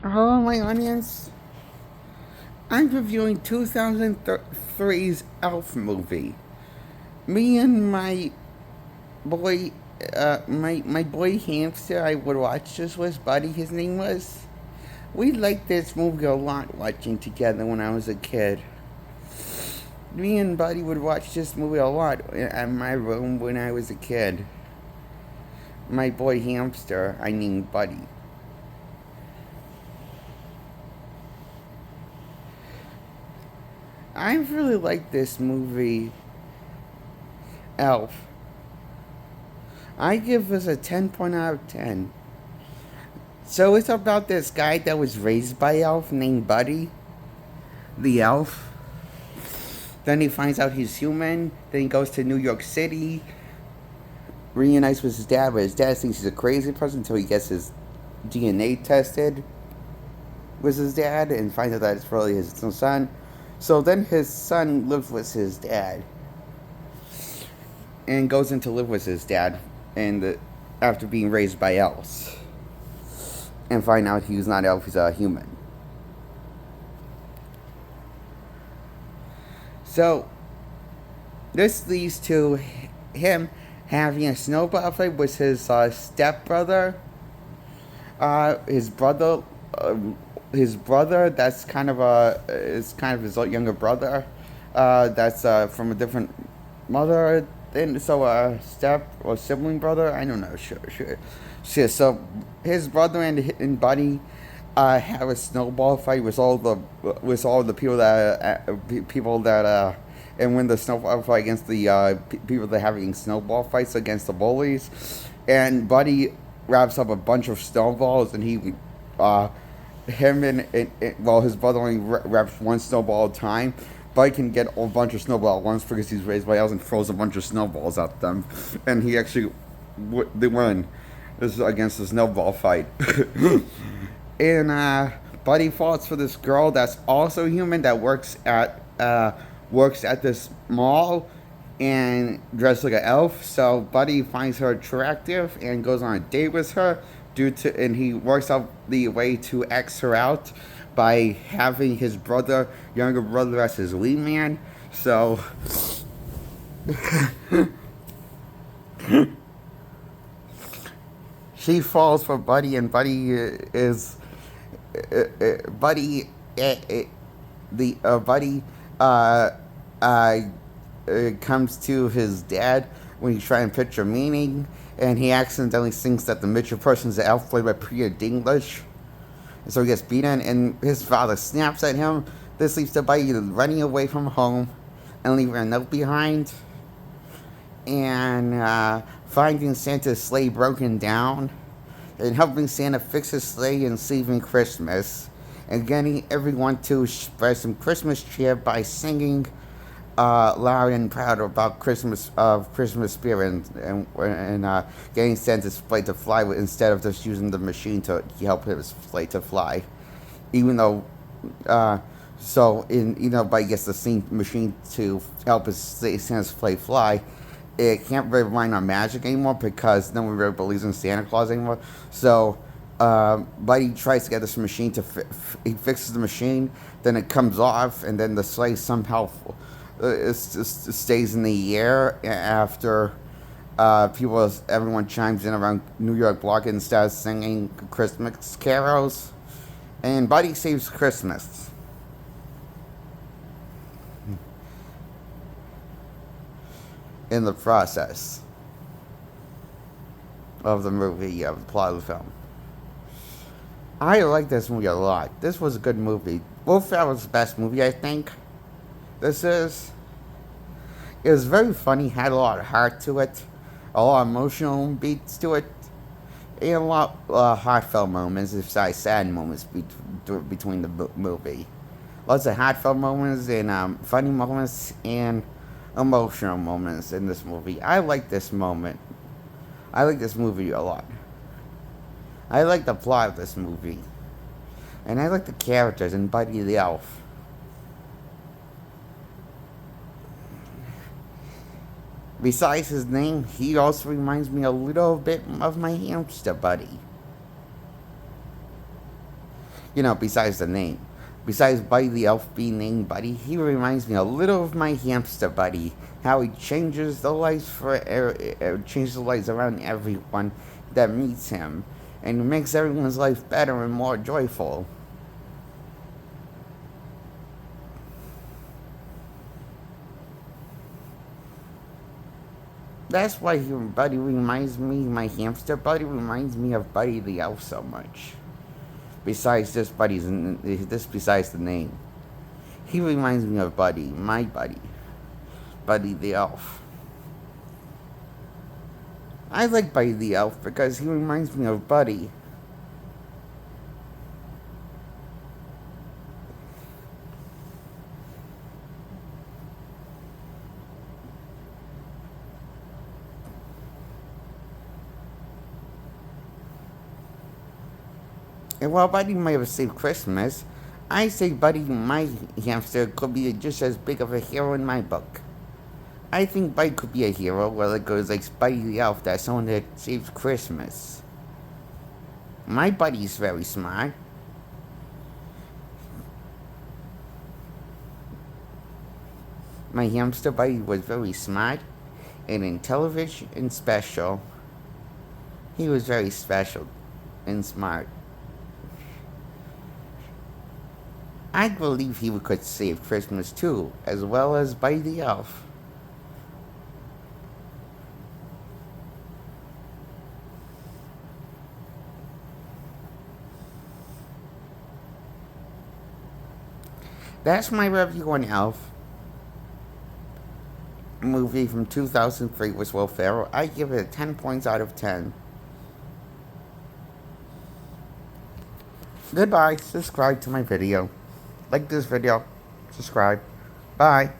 Hello, my audience. I'm reviewing 2003's Elf movie. Me and boy, my boy hamster, I would watch this with Buddy. His name was. We liked this movie a lot watching together when I was a kid. Me and Buddy would watch this movie a lot at my room when I was a kid. My boy hamster, I named Buddy. I really like this movie, Elf. I give this a 10 point out of 10. So it's about this guy that was raised by elf named Buddy, the elf. Then he finds out he's human. Then he goes to New York City, reunites with his dad, but his dad thinks he's a crazy person until he gets his DNA tested with his dad and finds out that it's really his son. So then his son lives with his dad and goes in to live with his dad and after being raised by elves and find out he's not elf, he's a human. So this leads to him having a snowball fight with his stepbrother, his brother, his brother. That's kind of is kind of his younger brother. That's from a different mother. Then so step or sibling brother. I don't know. Sure. So his brother and Buddy have a snowball fight with all the people that and win the snowball fight against the people that are having snowball fights against the bullies, and Buddy wraps up a bunch of snowballs, and he him and his brother only wraps one snowball at a time. Buddy can get a bunch of snowballs at once because he's raised by elves and throws a bunch of snowballs at them, and he actually they win. This is against the snowball fight. And Buddy falls for this girl that's also human that works at this mall and dressed like an elf. So Buddy finds her attractive and goes on a date with her and he works out the way to X her out by having his younger brother as his wingman. So she falls for Buddy, and Buddy is Buddy, the Buddy uh, uh, comes to his dad when he's trying to picture meaning, and he accidentally thinks that the Mitchell person is the elf played by Priya Dinklage. And so he gets beaten, and his father snaps at him. This leads to Buddy running away from home and leaving a note behind, and finding Santa's sleigh broken down, and helping Santa fix his sleigh and saving Christmas, and getting everyone to spread some Christmas cheer by singing loud and proud about Christmas spirit, and getting Santa's sleigh to fly instead of just using the machine to help his sleigh to fly, even though. By gets the same machine to help his Santa's sleigh fly, it can't really rely on magic anymore because no one really believes in Santa Claus anymore. So, Buddy tries to get this machine he fixes the machine, then it comes off, and then the sleigh somehow stays in the air after everyone chimes in around New York Block and starts singing Christmas carols, and Buddy saves Christmas. In the process of the movie, of the plot of the film. I like this movie a lot. This was a good movie. Will Ferrell's best movie, I think. This is. It was very funny, had a lot of heart to it, a lot of emotional beats to it, and a lot of heartfelt moments, besides sad moments between the movie. Lots of heartfelt moments and funny moments and emotional moments in this movie. I like this moment. I like this movie a lot. I like the plot of this movie. And I like the characters and Buddy the Elf. Besides his name, he also reminds me a little bit of my hamster Buddy. Besides the name. Besides Buddy the Elf being named Buddy, he reminds me a little of my hamster Buddy. How he changes the lights changes the lights around everyone that meets him, and makes everyone's life better and more joyful. That's why my hamster Buddy reminds me of Buddy the Elf so much. Besides the name. He reminds me of Buddy, my Buddy, Buddy the Elf. I like Buddy the Elf because he reminds me of Buddy. And while Buddy might have saved Christmas, I say Buddy, my hamster, could be just as big of a hero in my book. I think Buddy could be a hero, whether it goes like Buddy the Elf, that's someone that saves Christmas. My Buddy's very smart. My hamster Buddy was very smart and intelligent and special. He was very special and smart. I believe he could save Christmas too, as well as Buddy the Elf. That's my review on Elf. Movie from 2003 with Will Ferrell. I give it 10 points out of 10. Goodbye. Subscribe to my video. Like this video. Subscribe. Bye.